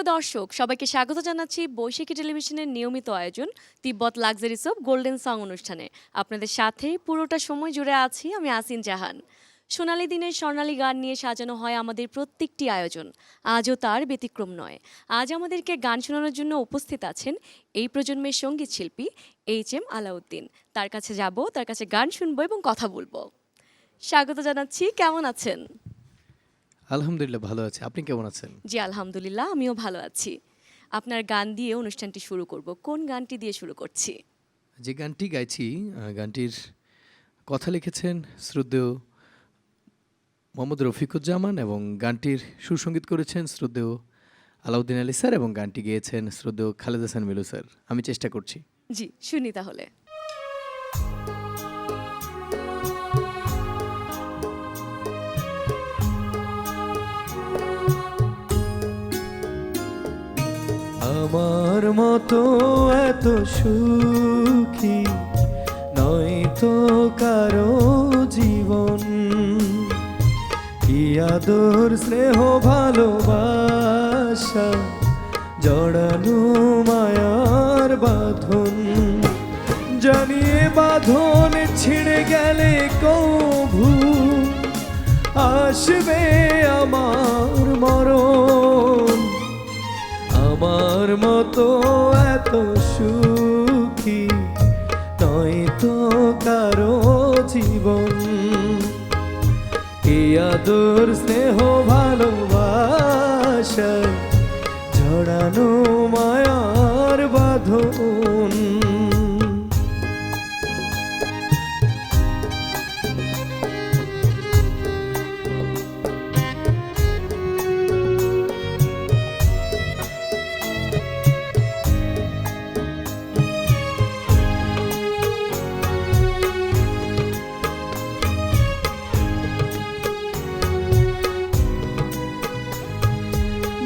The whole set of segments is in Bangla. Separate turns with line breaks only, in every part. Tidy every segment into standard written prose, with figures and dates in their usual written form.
প্রিয় দর্শক, সবাইকে স্বাগত জানাচ্ছি বৈশাখী টেলিভিশনের নিয়মিত আয়োজন তিব্বত লাক্সারি সোপ গোল্ডেন সং অনুষ্ঠানে। আপনাদের সাথে পুরোটা সময় জুড়ে আছি আমি আসিন জাহান। সোনালী দিনের স্বর্ণালী গান নিয়ে সাজানো হয় আমাদের প্রত্যেকটি আয়োজন। আজও তার ব্যতিক্রম নয়। আজ আমাদেরকে গান শোনানোর জন্য উপস্থিত আছেন এই প্রজন্মের সঙ্গীত শিল্পী HM আলাউদ্দিন। তার কাছে যাব, তার কাছে গান শুনবো এবং কথা বলবো। স্বাগত জানাচ্ছি, কেমন আছেন?
আলহামদুলিল্লাহ ভালো আছি। আপনি কেমন আছেন?
জি আলহামদুলিল্লাহ, আমিও ভালো আছি। আপনার গান দিয়ে অনুষ্ঠানটি শুরু করব। কোন গানটি দিয়ে শুরু করছি?
যে গানটি গাইছি গানটির কথা লিখেছেন শ্রদ্ধেয় মোহাম্মদ রফিকুজ্জামান এবং গানটির সুরসঙ্গীত করেছেন শ্রদ্ধেয় আলাউদ্দিন আলী স্যার এবং গানটি গেয়েছেন শ্রদ্ধেয় খালেদ হাসান মিলু স্যার। আমি চেষ্টা করছি।
জি শুনি তাহলে।
আমার মতো এত সুখী নয় তো কারো জীবন, কি আদর স্নেহ ভালোবাসা জড়ানো মায়ার বাঁধন, জানিয়ে বাঁধন ছিঁড়ে গেলে কভু আসবে আমার মরণ। আমার মতো এত সুখী নয় তো কারো জীবন, কি আদর স্নেহ ভালোবাসায় জড়ানো মায়ার বাঁধন।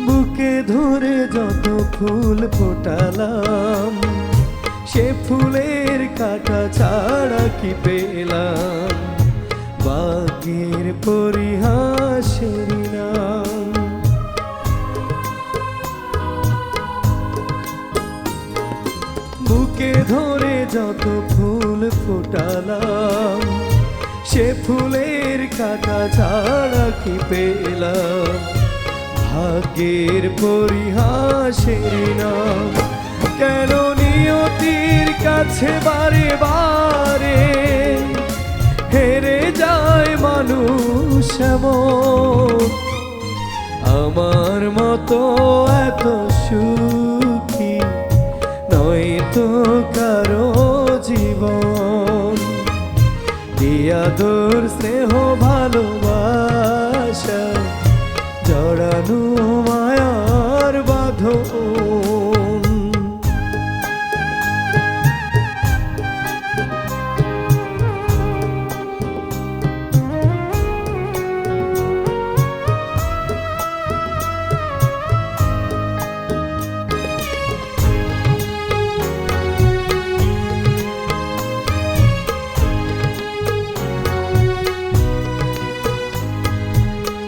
বুকে ধরে যত ফুল ফোটালাম, সে ফুলের কাটা ছাড়া কি পেলাম ভাগ্যের পরিহাসের নাম। বুকে ধরে যত ফুল ফোটালাম, সে ফুলের কাটা ছাড়া কি পেলাম ভাগ্যের পরিহাসের নাম। কেন নিয়তির কাছে বারে বারে হেরে যায় মানুষ এমন, আমার মতো এত সুখী নয় তো কারো জীবন, কি আদর স্নেহ ভালোবাসা জড়ানো মায়ার বাঁধন।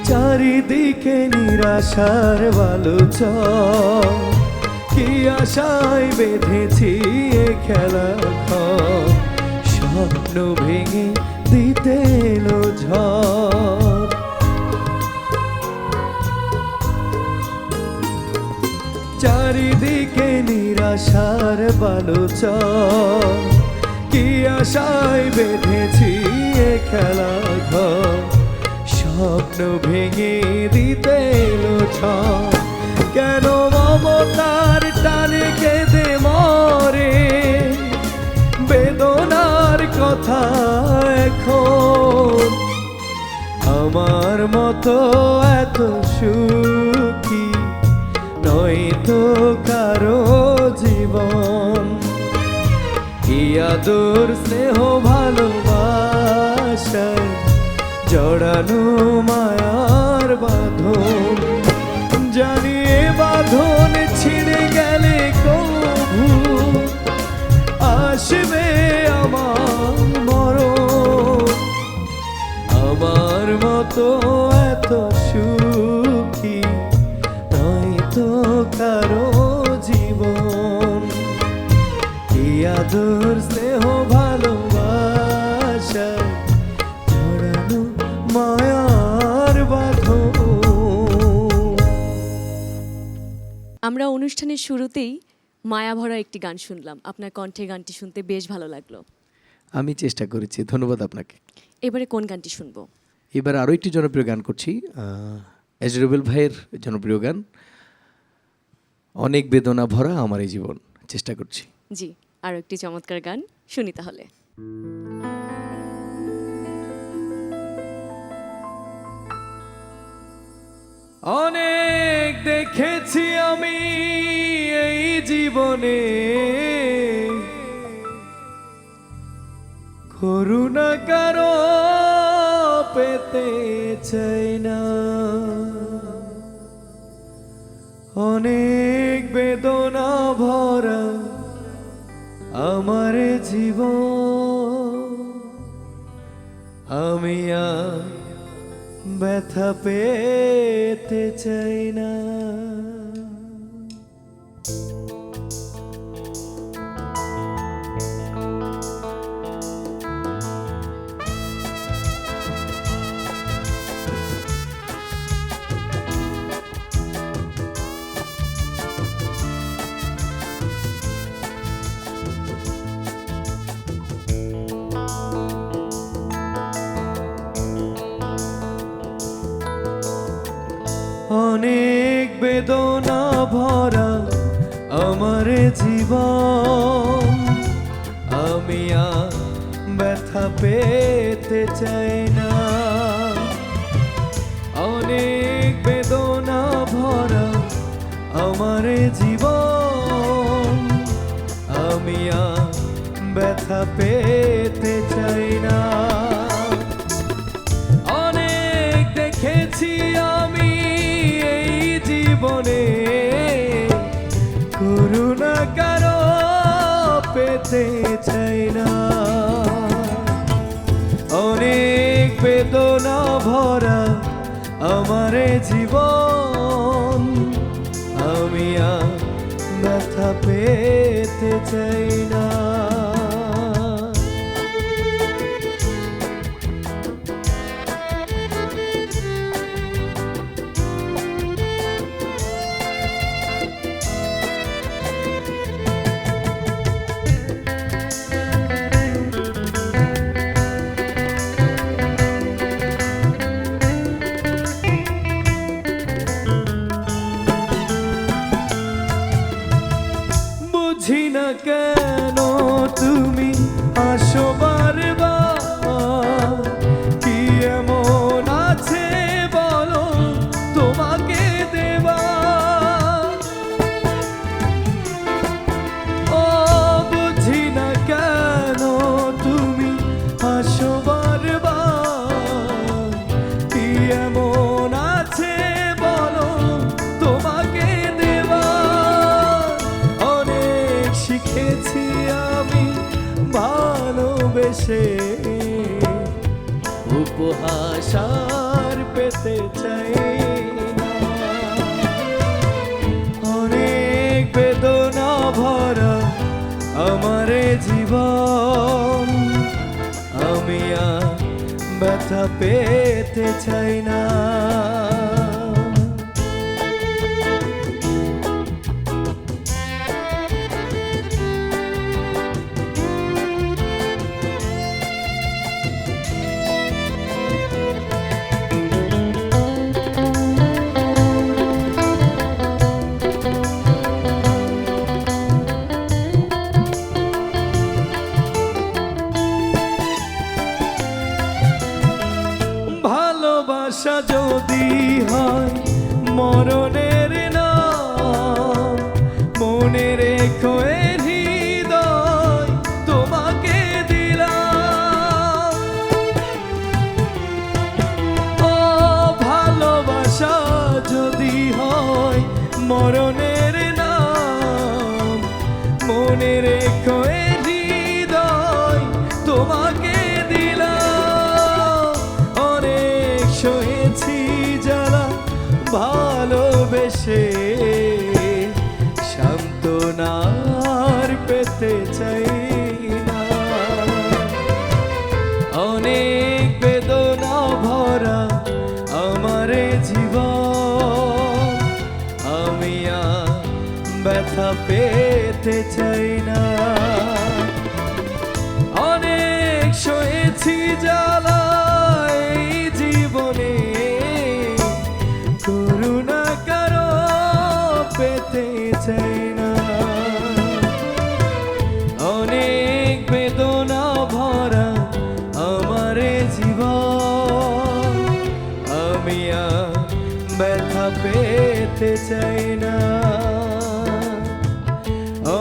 চারিদিকে নিরাশার বালুচর, কি আশায় বেঁধেছি এ খেলা ঘর, স্বপ্ন ভেঙে দিতে এলো ঝড়। চারিদিকে নিরাশার বালুচর, কি আশায় বেঁধেছি এ খেলা ঘর, স্বপ্ন ভেঙে দিতে এলো ঝড়। কেন মমতার টানে কেঁদে মরে বেদনার কথা এখন, আমার মতো এত সুখী নয় তো কারো জীবন, কি আদর স্নেহ ভালোবাসায় জড়ানো মায়ার বাঁধন, জানিয়ে বাঁধন ছিঁড়ে গেলে কভু আসবে আমার মরণ। আমার মতো এত সুখী নয় তো তোর স্নেহ ভালোবাসা ছড়ানো মায়ার বাঁধন।
আমরা অনুষ্ঠানের শুরুতেই মায়াভরা একটি গান শুনলাম, আপনার কণ্ঠে গানটি শুনতে বেশ ভালো লাগলো।
আমি চেষ্টা করেছি, ধন্যবাদ আপনাকে।
এবারে কোন গানটি শুনবো?
এবার আরও একটি জনপ্রিয় গান করছি, এজরুবেল ভাইয়ের জনপ্রিয় গান অনেক বেদনা ভরা আমার এই জীবন, চেষ্টা করছি।
জি, আরও একটি চমৎকার গান শুনি তাহলে।
অনেক দেখেছি আমি এই জীবনে, করুণা কারো পেতে চাই না। অনেক বেদনা ভরা আমার জীবন, আমি আর ব্যথা পেতে চাই না। অনেক বেদনা ভরা আমার জীবন, আমি আর ব্যথা পেতে চাই না। অনেক বেদনা ভরা আমার জীবন, আমি আর ব্যথা পেতে চাই না। অনেক দেখেছি আমি এই জীবনে, করুণা কারো পেতে চাই না। অনেক বেদনা ভরা আমার জীবন, আমি আর ব্যথা পেতে চাই না। বুঝি না কেন তুমি আসো বারবার, কি এমন আছে বলো তোমাকে দেবা। ও বুঝি না কেন তুমি আসো বারবার, কি এমন আছে বলো তোমাকে দেবা। শিখেছি আমি ভালোবেসে, উপহাস আর পেতে চাই না। অনেক বেদনা ভরা আমার জীবন, আমি আর ব্যথা পেতে চাই না। ভালোবাসা যদি
পেতে চাই না। অনেক সয়েছি জ্বালা এই জীবনে, করুণা কারো পেতে চাই না। অনেক বেদনা ভরা আমার জীবন, আমি আর ব্যথা পেতে চাই না।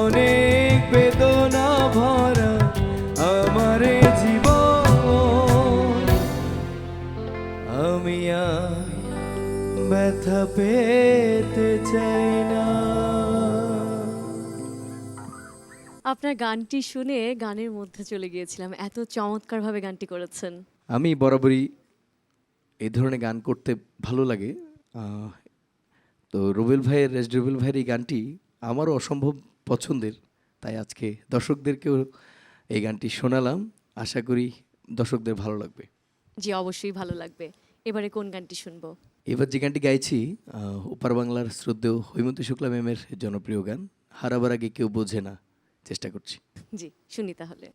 অনেক বেদনা ভরা আমার জীবন, আমি আর ব্যথা পেতে চাই না।
আপনার গানটি শুনে গানের মধ্যে চলে গিয়েছিলাম, এত চমৎকারভাবে গানটি করেছেন।
আমি বরাবরই এই ধরনের গান করতে ভালো লাগে। তো রুবেল ভাইয়ের, রুবেল ভাইয়ের এই গানটি আমারও অসম্ভব পছন্দের, তাই আজকে দর্শকদেরকেও এই গানটি শোনালাম। আশা করি দর্শকদের ভালো লাগবে।
জি, অবশ্যই ভালো লাগবে। এবারে কোন গানটি শুনবো?
এবার যে গানটি গাইছি ওপার বাংলার শ্রদ্ধেয় হৈমন্তী শুক্লা ম্যামের জনপ্রিয় গান, হারাবার আগে কেউ বোঝে না, চেষ্টা করছি।
জি, শুনি তাহলে।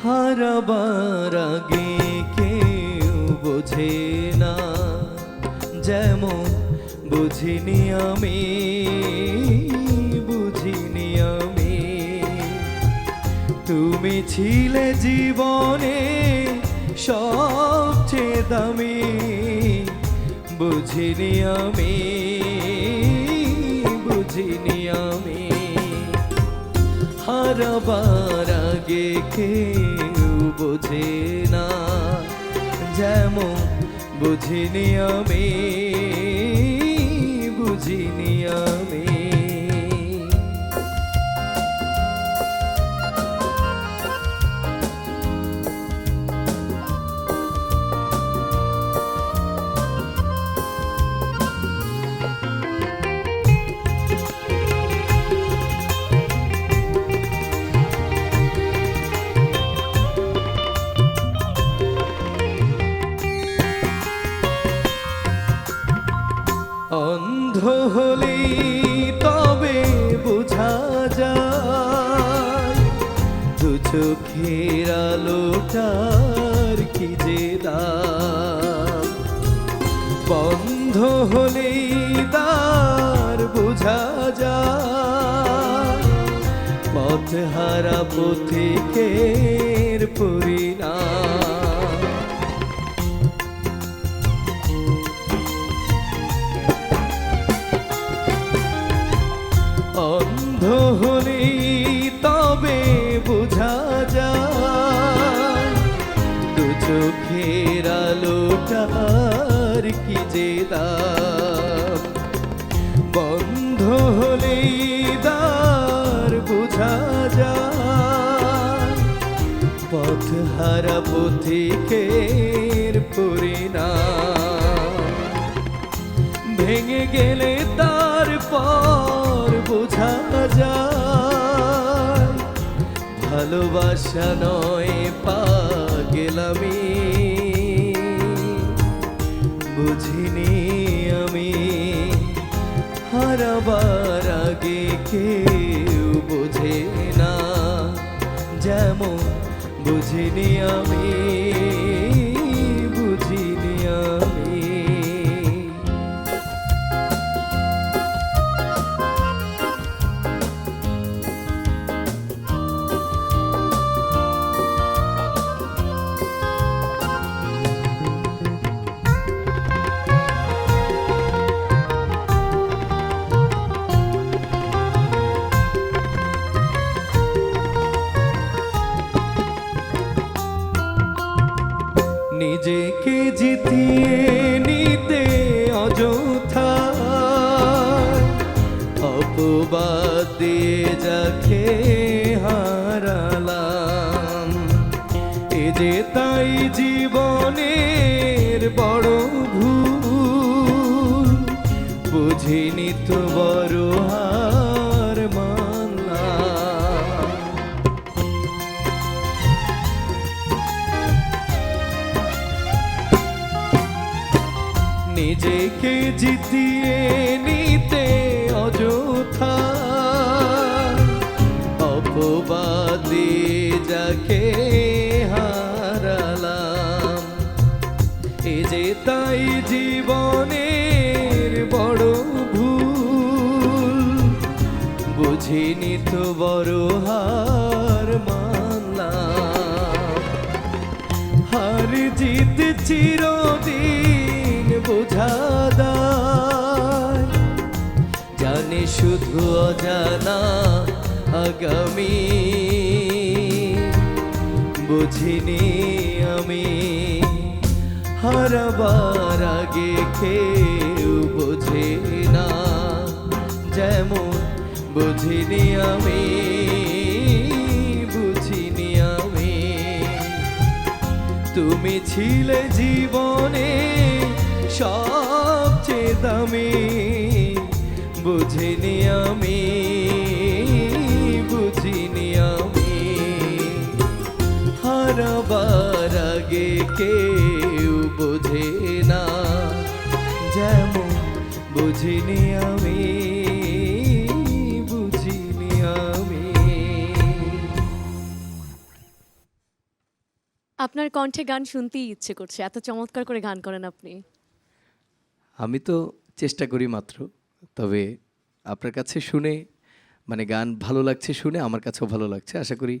হারাবার আগে কেউ বোঝে না, যেমন বুঝিনি আমি, বুঝিনি আমি। তুমি ছিলে জীবনে সবচেয়ে দামি, বুঝিনি আমি, বুঝিনি আমি। হারাবার আগে কেউ বোঝে না, যেমন বুঝিনি আমি, বুঝিনি আমি। অন্ধ হলেই তবে বোঝা যায়, দু চোখের আলোটার কি যে দাম। বন্ধ হলেই দ্বার বোঝা যায়, পথ হারা পথিকের পরিণাম। অন্ধ হলেই তবে বোঝা যায়, দু চোখের আলোটার কি যে দাম। বন্ধ হলেই দ্বার বোঝা যায়, পথ হারা পথিকের পরিণাম। ভেঙে গেলে তারপর বোঝা যায়, ভালোবাসা নয় পাগলামি, বুঝিনি আমি। হারাবার আগে কেউ বোঝে না, যেমন বুঝিনি আমি, বুঝিনি আমি। নিজেকে জিতিয়ে নিতে অযথা অপবাদ দিয়ে যাকে হারালাম। যে তাই জীবনের বড় ভুল, বুঝিনি তো বড় হার মানলাম। নিজেকে জিতিয়ে নিতে অযথা অপবাদে যাকে হারালাম, এ যে তাই জীবনের বড় ভুল, বুঝিনি তো বড় হার মানলাম। হার জিত চিরদিন বোঝা দায়, জানি শুধু অজানা আগামী, বুঝিনি আমি হারাবার আগে কেউ বোঝে না, যেমন বুঝিনি আমি, বুঝিনি আমি। তুমি ছিলে জীবনে সবচেয়ে দামি, বুঝিনি আমি, বুঝিনি আমি। হারাবার আগে কেউ বোঝে না, যেমন বুঝিনি আমি, বুঝিনি আমি।
আপনার কণ্ঠে গান শুনতেই ইচ্ছে করছে, এত চমৎকার করে গান করেন আপনি।
আমি তো চেষ্টা করি মাত্র, তবে আপনার কাছে শুনে মানে গান ভালো লাগছে শুনে আমার কাছেও ভালো লাগছে। আশা করি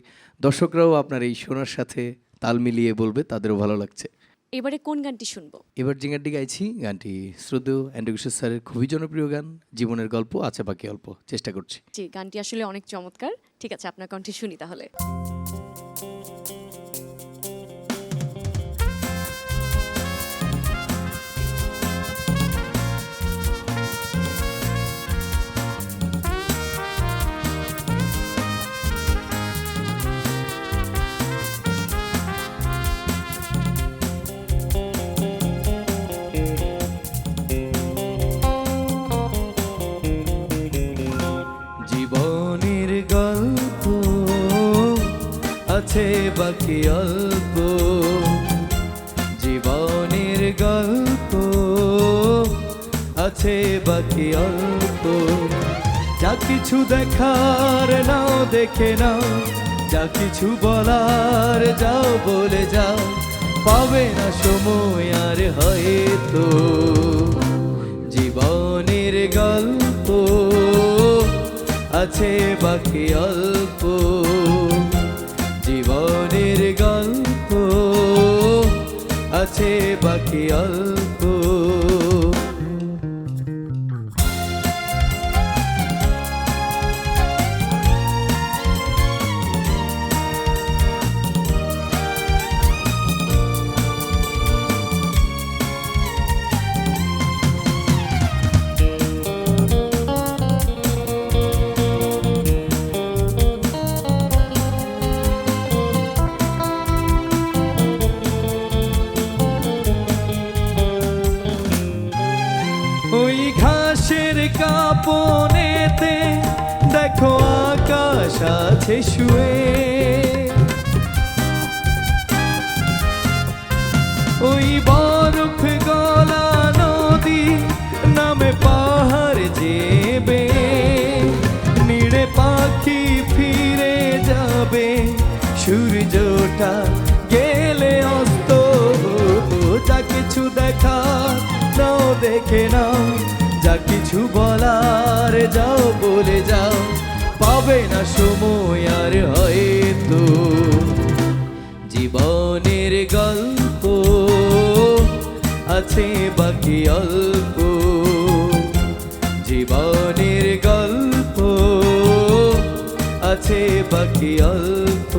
দর্শকরাও আপনার এই শোনার সাথে তাল মিলিয়ে বলবে তাদেরও ভালো লাগছে।
এবারে কোন গানটি শুনবো?
এবার যে গানটি গাইছি, গানটি শ্রদ্ধেয় অ্যান্ড্রু কিশোর স্যারের খুবই জনপ্রিয় গান, জীবনের গল্প আছে বাকি অল্প। চেষ্টা করছি।
জি, গানটি আসলে অনেক চমৎকার। ঠিক আছে, আপনার কণ্ঠে শুনি তাহলে।
জীবনের গল্প আছে বাকি অল্প, জীবনের গল্প আছে বাকি অল্প। যা কিছু দেখার নাও দেখে নাও, যা কিছু বলার যাও বলে যাও, পাবে না সময় আর হয়তো। জীবনের গল্প আছে বাকি অল্প, জীবনের গল্প আছে বাকি অল্প। ওই ঘাসের কাপনেতে দেখো আকাশ আছে শুয়ে, ওই বরফ গলা নদী নামে পাহাড় যেবে, নিড়ে পাখি ফিরে যাবে, সূর্যটা গেলে অস্ত। যা কিছু দেখা নাও দেখে নাও, যা কিছু বলার যাও বলে যাও, পাবে না সময় আর হয়তো। জীবনের গল্প আছে বাকি অল্প, জীবনের গল্প আছে বাকি অল্প।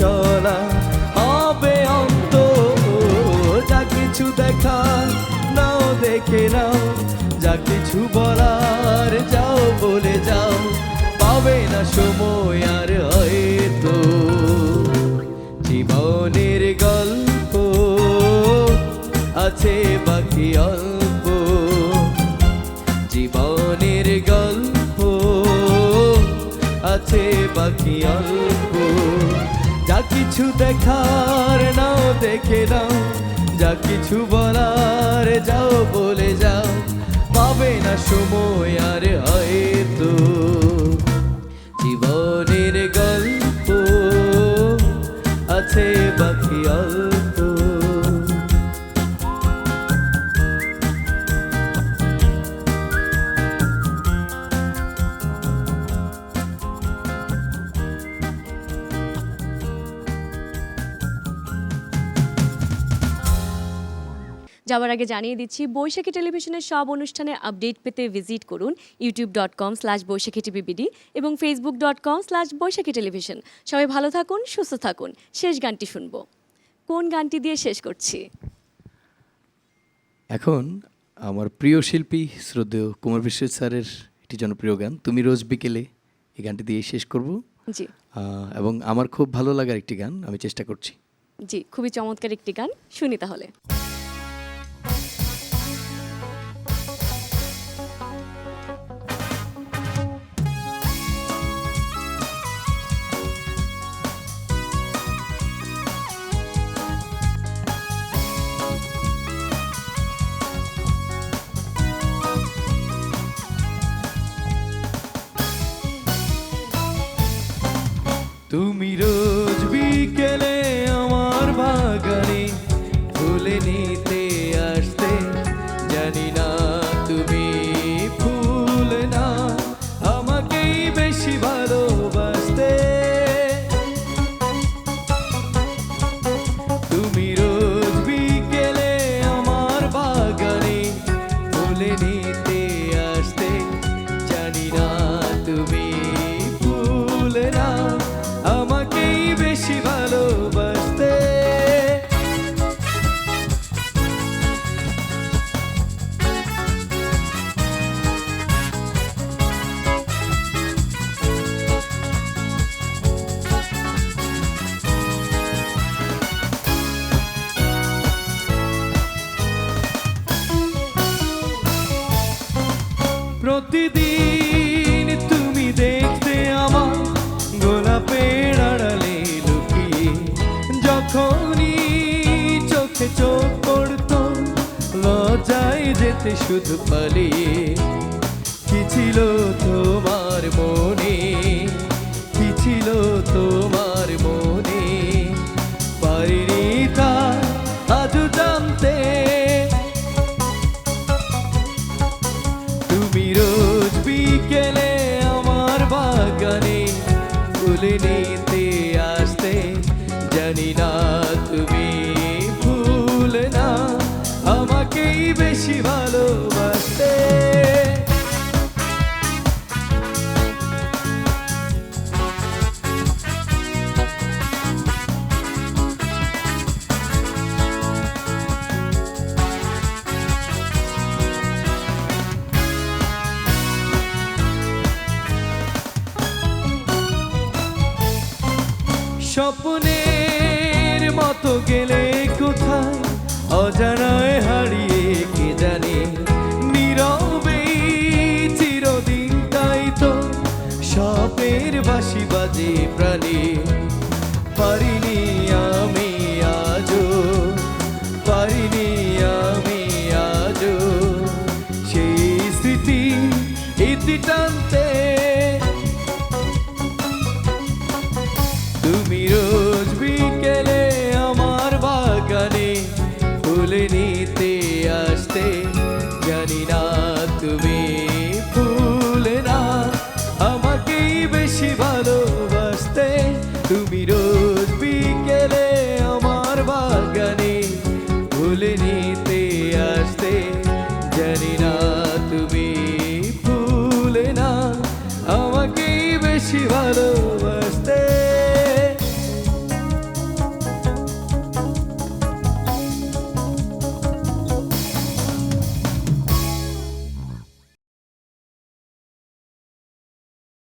চলা হবে অন্ত। যা কিছু দেখার নাও দেখে নাও, যা কিছু বলার যাও বলে যাও, পাবে না সময় আর হয়তো। জীবনের গল্প আছে বাকি অল্প, জীবনের গল্প আছে বাকি অল্প। যা কিছু দেখার নাও দেখে নাও, যা কিছু বলার যাও বলে যাও, পাবে না সময় আর হয়তো। জীবনের গল্প আছে বাকি অল্প।
যাওয়ার আগে জানিয়ে দিচ্ছি বৈশাখী টেলিভিশনের সব অনুষ্ঠানের আপডেট পেতে ভিজিট করুন youtube.com/বৈশাখী টিভিবিডি এবং facebook.com/বৈশাখী টেলিভিশন। সবাই ভালো থাকুন, সুস্থ থাকুন। শেষ গানটি শুনবো, কোন গানটি দিয়ে শেষ করছি?
এখন আমার প্রিয় শিল্পী শ্রদ্ধেয় কুমার বিশ্বজিৎ স্যারের একটি জনপ্রিয় গান তুমি রোজ বিকেলে, এই গানটি দিয়ে শেষ করব।
জি
এবং আমার খুব ভালো লাগার একটি গান, আমি চেষ্টা করছি।
জি, খুবই চমৎকার একটি গান, শুনি তাহলে।
তুমি রোজ বিকেলে আমার বাগানে ফুলে নিতে আসতে, জানি না তুমি ফুল না আমাকেই বেশি ভালোবাসতে। তুমি রোজ বিকেলে আমার বাগানে ফুলে নিতে আসতে, জানি না তুমি ফুল না আমাকেই বেশি ভালোবাসতে। প্রতিদিন তুমি দেখতে আমার গোলাপের আড়ালে লুকিয়ে, যখনই চোখে চোখ পড়তো লজ্জায় যেতে শুধু পালিয়ে। কি ছিল তোমার মনে, কি ছিল তোমার মনে, পারিনি তা আজও জানতে। তুমি রোজ বিকেলে আমার বাগানে ফুলে নিতে আসতে, জানি না তুমি ফুল না আমাকেই বেশি ভালোবাসতে। স্বপ্নের মতো গেলে কোথায় অজানায় হারিয়ে কে জানে, নীরবে চিরদিন তাই তো স্বপ্নের বাঁশি বাজে প্রাণে। পারিনি আমি আজও, পারিনি আমি আজও সেই স্মৃতি ইতি টানতে। তুমি রোজ বিকেলে আমার বাগানে ফুলে নিতে আসতে, জানি না তুমি ফুল না আমাকেই বেশি ভালোবাসতে। তুমি রোজ বিকেলে আমার বাগানে ফুলে নিতে আসতে, জানি না তুমি ফুল না আমাকেই বেশি ভালোবাসতে।